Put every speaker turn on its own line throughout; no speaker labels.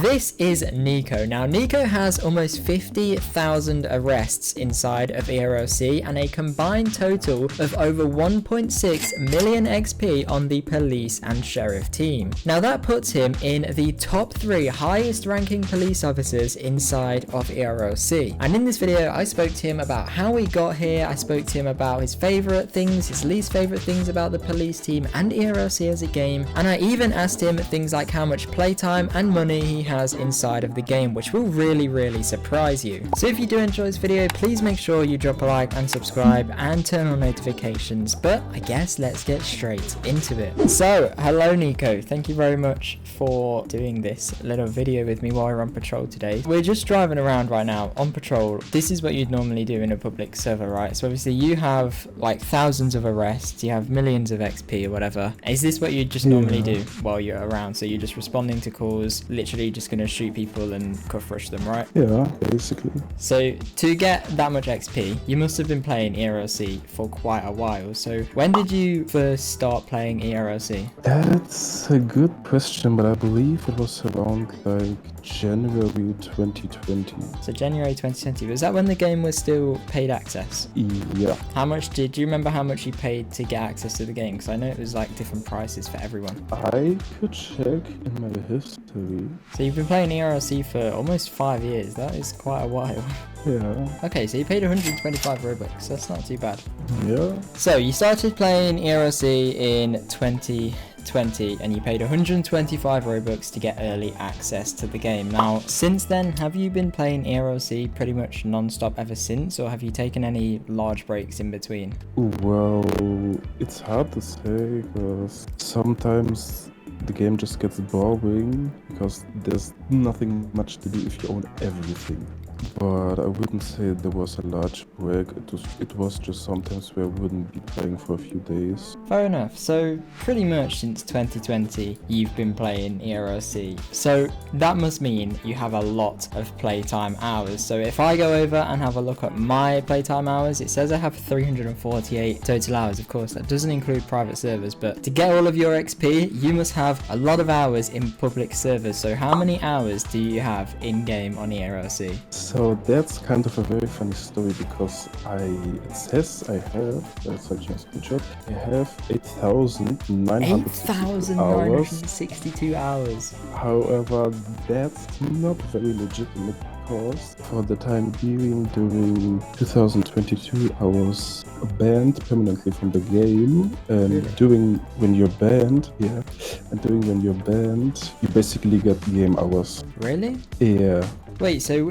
This is Nico. Now, Nico has almost 50,000 arrests inside of ERLC and a combined total of over 1.6 million XP on the police and sheriff team. Now, that puts him in the top 3 highest ranking police officers inside of ERLC. And in this video, I spoke to him about how he got here. I spoke to him about his favorite things, his least favorite things about the police team and ERLC as a game. And I even asked him things like how much playtime and money he has inside of the game, which will really surprise you. So if you do enjoy this video, please make sure you drop a like and subscribe and turn on notifications. But I guess let's get straight into it. So hello Nico, thank you very much for doing this little video with me while we're on patrol today. We're just driving around right now on patrol. This is what you'd normally do in a public server, right? So obviously you have like thousands of arrests, you have millions of XP or whatever. Is this what you just normally do while you're around? So you're just responding to calls, literally just going to shoot people and cuff rush them, right?
Yeah, basically.
So to get that much XP, you must have been playing ERLC for quite a while. So when did you first start playing ERLC?
That's a good question, but I believe it was around like January 2020.
So January 2020, was that when the game was still paid access?
Yeah.
How much do you remember how much you paid to get access to the game? Because I know it was like different prices for everyone.
I could check in my history.
So you've been playing ERLC for almost 5 years. That is quite a while.
Yeah.
Okay, so you paid 125 Robux. That's not too bad.
Yeah.
So you started playing ERLC in 2020 and you paid 125 Robux to get early access to the game. Now, since then, have you been playing ERLC pretty much non-stop ever since, or have you taken any large breaks in between?
Well, it's hard to say because sometimes the game just gets boring because there's nothing much to do if you own everything. But I wouldn't say there was a large break. It was just sometimes where I wouldn't be playing for a few days.
Fair enough. So pretty much since 2020 you've been playing ERLC. So that must mean you have a lot of playtime hours. So if I go over and have a look at my playtime hours, it says I have 348 total hours. Of course, that doesn't include private servers, but to get all of your XP, you must have a lot of hours in public servers. So how many hours do you have in game on ERLC?
So that's kind of a very funny story because it says I have, that's actually a screenshot, I have 8,962
hours.
However, that's not very legitimate because for the time being during 2022 I was banned permanently from the game, and
Really?
during when you're banned, you basically get game hours.
Really?
Yeah.
Wait, so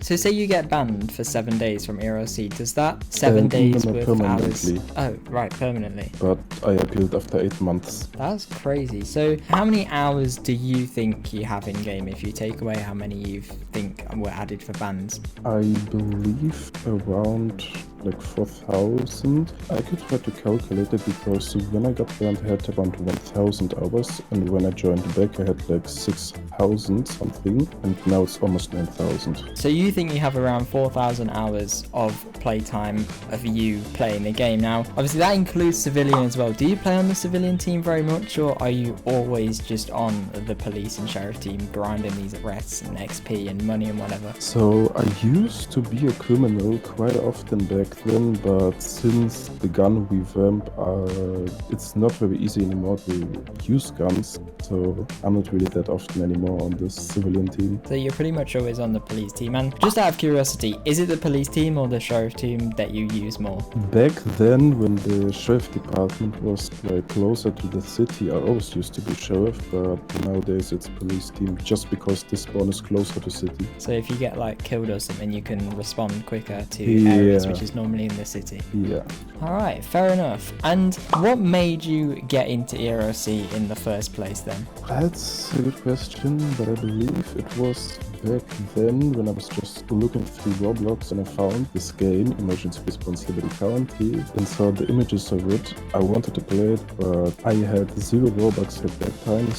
so say you get banned for 7 days from ERLC, does that 7 days
no,
worth of hours?
permanently.
Oh, right, permanently.
But I appealed after 8 months.
That's crazy. So how many hours do you think you have in game if you take away how many you think were added for bans?
I believe around like 4,000. I could try to calculate it because when I got banned I had around 1,000 hours, and when I joined back I had like 6,000 something, and now it's almost 9,000.
So you think you have around 4,000 hours of playtime of you playing the game. Now, obviously that includes civilian as well. Do you play on the civilian team very much, or are you always just on the police and sheriff team grinding these arrests and XP and money and whatever?
So I used to be a criminal quite often back then, but since the gun revamp, it's not very easy anymore to use guns, so I'm not really that often anymore on this civilian team.
So you're pretty much always on the police team. And just out of curiosity, is it the police team or the sheriff team that you use more?
Back then, when the sheriff department was like closer to the city, I always used to be sheriff, but nowadays it's police team just because this spawn is closer to city.
So if you get like killed or something, you can respond quicker to areas which is normally in the city.
Yeah.
Alright, fair enough. And what made you get into ERLC in the first place then?
That's a good question, but I believe it was back then, when I was just looking through Roblox and I found this game, Emergency Response Liberty County, and saw the images of it, I wanted to play it, but I had 0 Robux at that time,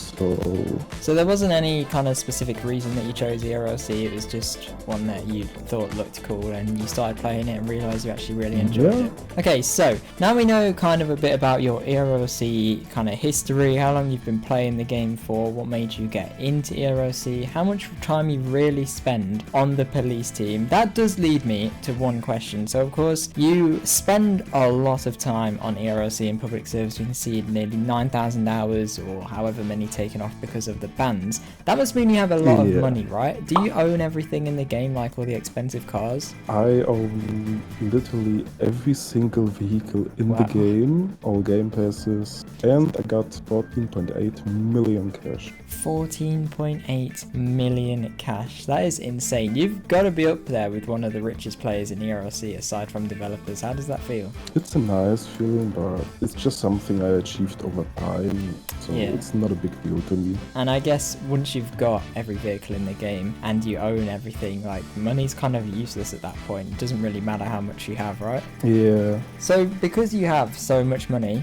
So there wasn't any kind of specific reason that you chose ERLC, it was just one that you thought looked cool and you started playing it and realised you actually really enjoyed it. Okay, so now we know kind of a bit about your ERLC kind of history, how long you've been playing the game for, what made you get into ERLC, how much time you really spend on the police team. That does lead me to one question. So of course you spend a lot of time on ERLC in public service. You can see nearly 9,000 hours or however many taken off because of the bans. That must mean you have a lot of money, right? Do you own everything in the game, like all the expensive cars?
I own literally every single vehicle in the game, all game passes, and I got 14.8 million cash.
14.8 million cash. That is insane. You've got to be up there with one of the richest players in ERLC aside from developers. How does that feel?
It's a nice feeling, but it's just something I achieved over time, so it's not a big deal to me.
And I guess once you've got every vehicle in the game and you own everything, like money's kind of useless at that point. It doesn't really matter how much you have, right?
Yeah.
So because you have so much money,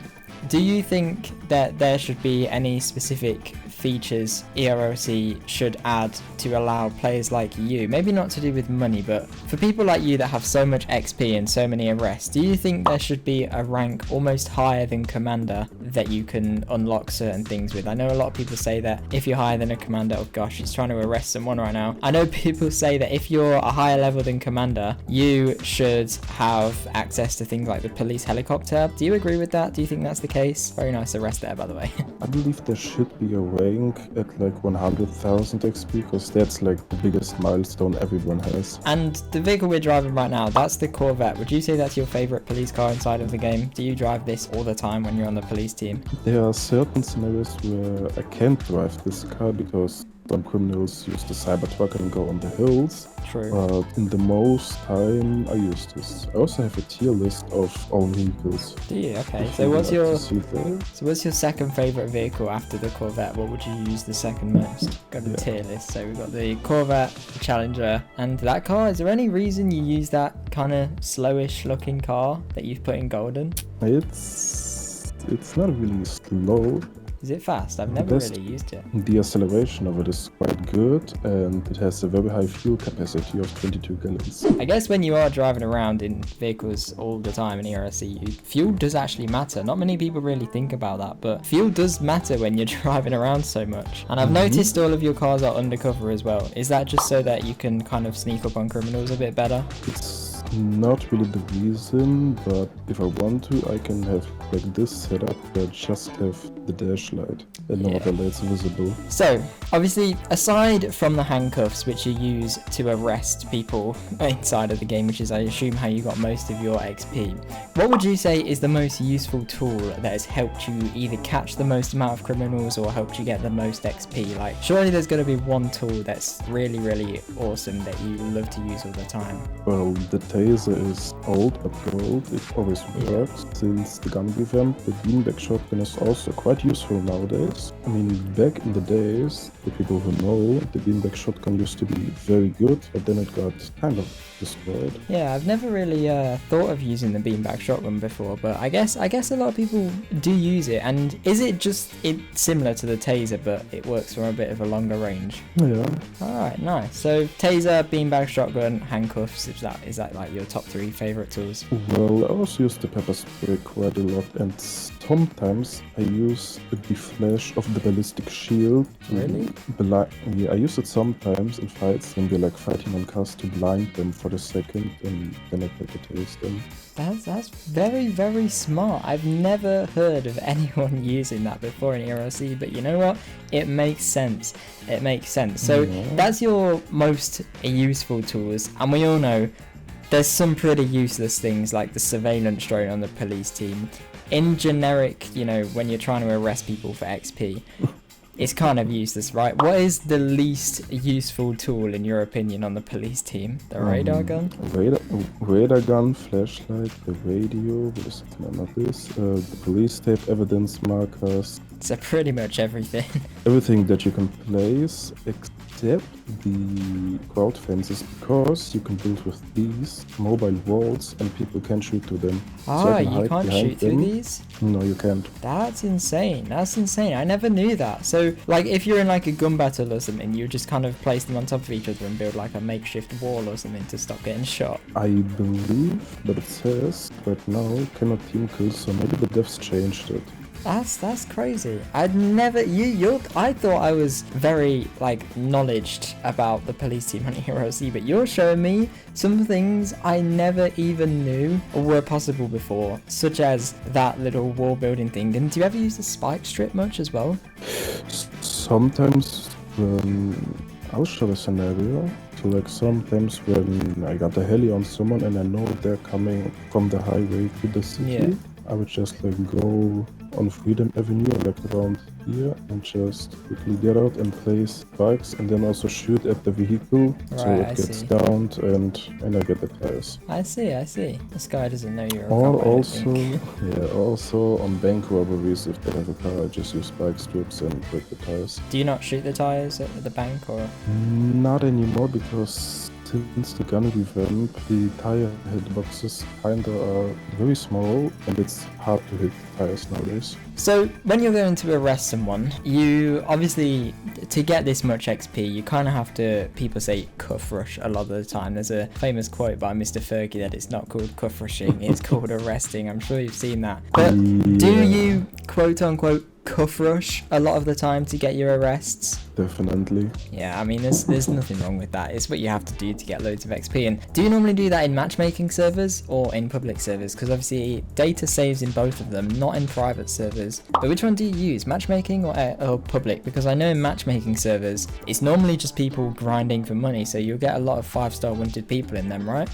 do you think that there should be any specific features ERLC should add to allow players like you, maybe not to do with money, but for people like you that have so much XP and so many arrests, do you think there should be a rank almost higher than Commander that you can unlock certain things with? I know a lot of people say that if you're higher than a Commander, oh gosh, he's trying to arrest someone right now. I know people say that if you're a higher level than Commander, you should have access to things like the police helicopter. Do you agree with that? Do you think that's the case? Very nice arrest there, by the way.
I believe there should be a rank at like 100,000 XP, because that's like the biggest milestone everyone has.
And the vehicle we're driving right now, that's the Corvette. Would you say that's your favorite police car inside of the game? Do you drive this all the time when you're on the police team?
There are certain scenarios where I can't drive this car because some criminals use the Cybertruck and go on the hills.
True.
But in the most time I use this. I also have a tier list of all vehicles.
Do you? Okay. So what's your second favorite vehicle after the Corvette? What would you use the second most? Got a tier list. So we've got the Corvette, the Challenger, and that car. Is there any reason you use that kind of slowish looking car that you've put in golden?
It's not really slow.
Is it fast? I've never really used it.
The acceleration of it is quite good, and it has a very high fuel capacity of 22 gallons.
I guess when you are driving around in vehicles all the time in ERLC, fuel does actually matter. Not many people really think about that, but fuel does matter when you're driving around so much. And I've noticed all of your cars are undercover as well. Is that just so that you can kind of sneak up on criminals a bit better?
It's not really the reason, but if I want to, I can have like this setup where I just have the dash light and no other lights visible.
So obviously, aside from the handcuffs which you use to arrest people inside of the game, which is I assume how you got most of your XP, what would you say is the most useful tool that has helped you either catch the most amount of criminals or helped you get the most XP? Like surely there's going to be one tool that's really, really awesome that you love to use all the time.
Well, the taser is old but gold. It always works. Since the gun revamp, the beanbag shotgun is also quite useful nowadays. I mean, back in the days, the people who know, the beanbag shotgun used to be very good, but then it got kind of destroyed.
Yeah, I've never really thought of using the beanbag shotgun before, but I guess a lot of people do use it. And is it just similar to the taser, but it works from a bit of a longer range?
Yeah.
All right, nice. So taser, beanbag shotgun, handcuffs. Is that like your top 3 favorite tools?
Well, I also use the pepper spray quite a lot, and sometimes I use the flash of the ballistic shield.
Really?
Yeah, I use it sometimes in fights when we're like fighting on cars to blind them for a second, and then I try to taste them.
That's very, very smart. I've never heard of anyone using that before in ERLC, but you know what? It makes sense. It makes sense. So that's your most useful tools, and we all know there's some pretty useless things like the surveillance drone on the police team. In generic, you know, when you're trying to arrest people for XP, it's kind of useless, right? What is the least useful tool, in your opinion, on the police team? The radar gun?
Radar gun, flashlight, the radio, what is it? Not this. The police tape, evidence markers.
So pretty much everything.
Everything that you can place, except accept the crowd fences because you can build with these mobile walls and people can shoot to them.
Ah, you can't shoot through these?
No, you can't.
That's insane. That's insane. I never knew that. So, like, if you're in like a gun battle or something, you just kind of place them on top of each other and build like a makeshift wall or something to stop getting shot.
I believe, but it says right now cannot team kills, so maybe the devs changed it.
That's crazy. I'd never I thought I was very like knowledged about the police team on ERLC, but you're showing me some things I never even knew were possible before, such as that little wall building thing. And do you ever use the spike strip much as well?
Sometimes I'll show a scenario. So like sometimes when I got a heli on someone and I know they're coming from the highway to the city, I would just like go on Freedom Avenue, like around here, and just quickly get out and place spikes, and then also shoot at the vehicle so it gets downed and I get the tires.
I see. This guy doesn't know you're a
Or
cop,
also on bank robberies, if they have a car, I just use spike strips and break the tires.
Do you not shoot the tires at the bank or?
Not anymore, because since the gun revamp, the tire hitboxes kinda are very small and it's hard to hit tires nowadays.
So when you're going to arrest someone, you obviously, to get this much XP, you kind of have to, people say cuff rush a lot of the time. There's a famous quote by Mr. Fergie that it's not called cuff rushing, it's called arresting. I'm sure you've seen that. But do you quote unquote cuff rush a lot of the time to get your arrests?
Definitely.
Yeah, I mean, there's nothing wrong with that. It's what you have to do to get loads of XP. And do you normally do that in matchmaking servers or in public servers? Because obviously data saves in both of them, not in private servers. But which one do you use, matchmaking or public? Because I know in matchmaking servers, it's normally just people grinding for money, so you'll get a lot of 5-star wanted people in them, right?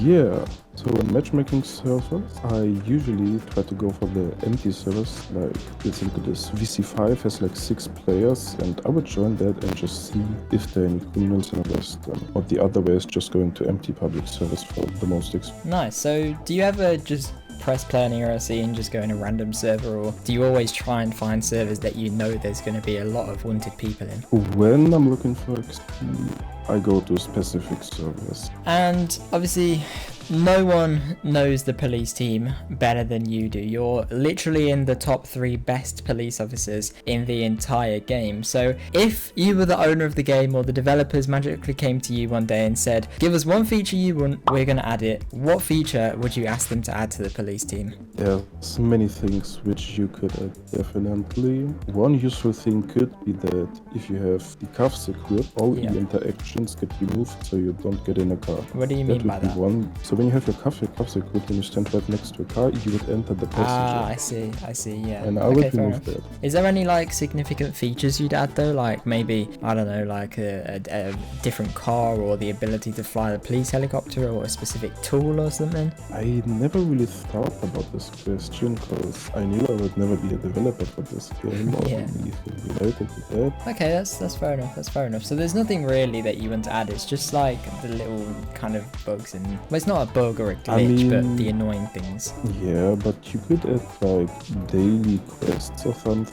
Yeah. So in matchmaking servers, I usually try to go for the empty servers. Like, let's look at this. VC5 has like 6 players, and I would join that and just see if there are any criminals and arrest them. Or the other way is just going to empty public servers for the most XP.
Nice. So do you ever just press play on ERLC and just go in a random server, or do you always try and find servers that you know there's going to be a lot of wanted people in?
When I'm looking for XP, I go to specific servers.
And obviously, no one knows the police team better than you do. You're literally in the top 3 best police officers in the entire game. So if you were the owner of the game, or the developers magically came to you one day and said, give us one feature you want, we're going to add it, what feature would you ask them to add to the police team?
There's many things which you could add, definitely. One useful thing could be that if you have the cuffs equipped, all interactions get removed so you don't get in a car.
What do you mean by that?
So when you have your cuffs equipped and you stand right next to a car, you would enter the passenger.
Ah, I see, yeah.
And I would remove that.
Is there any like significant features you'd add though? Like maybe, I don't know, like a different car, or the ability to fly the police helicopter, or a specific tool or something?
I never really thought about this question because I knew I would never be a developer for this game or anything related to that.
Okay, that's fair enough. So there's nothing really that you want to add. It's just like the little kind of bugs, and well, it's not a bug or a glitch, but the annoying things.
Yeah, but you could add like daily quests or something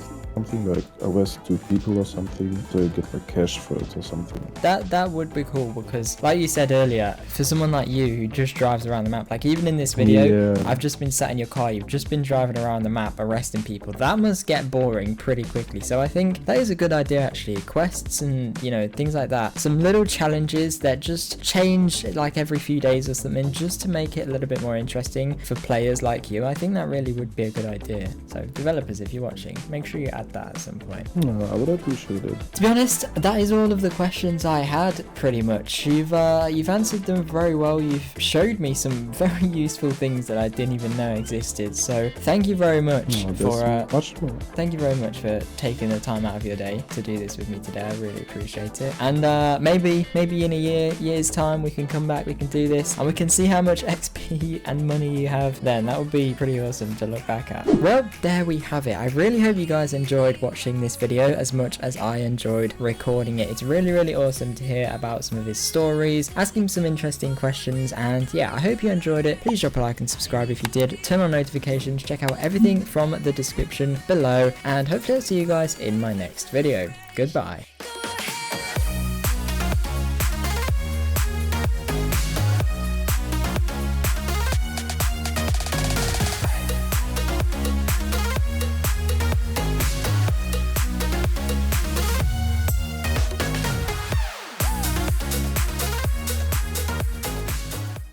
like arrest 2 people or something, so you get like cash for it or something.
That would be cool, because like you said earlier, for someone like you who just drives around the map, like even in this video, I've just been sat in your car, you've just been driving around the map arresting people. That must get boring pretty quickly. So I think that is a good idea actually. Quests and, you know, things like that. Some little challenges that just change like every few days or something, just to make it a little bit more interesting for players like you. I think that really would be a good idea. So developers, if you're watching, make sure you add that at some point.
No, I would appreciate it.
To be honest, that is all of the questions I had pretty much. You've answered them very well. You've showed me some very useful things that I didn't even know existed. So thank you very much thank you very much for taking the time out of your day to do this with me today. I really appreciate it. And maybe in a year's time we can come back, we can do this, and we can see how much XP and money you have then. That would be pretty awesome to look back at. Well, there we have it. I really hope you guys enjoyed watching this video as much as I enjoyed recording it. It's really awesome to hear about some of his stories, ask him some interesting questions, and yeah, I hope you enjoyed it. Please drop a like and subscribe if you did. Turn on notifications, check out everything from the description below, and hopefully I'll see you guys in my next video. Goodbye.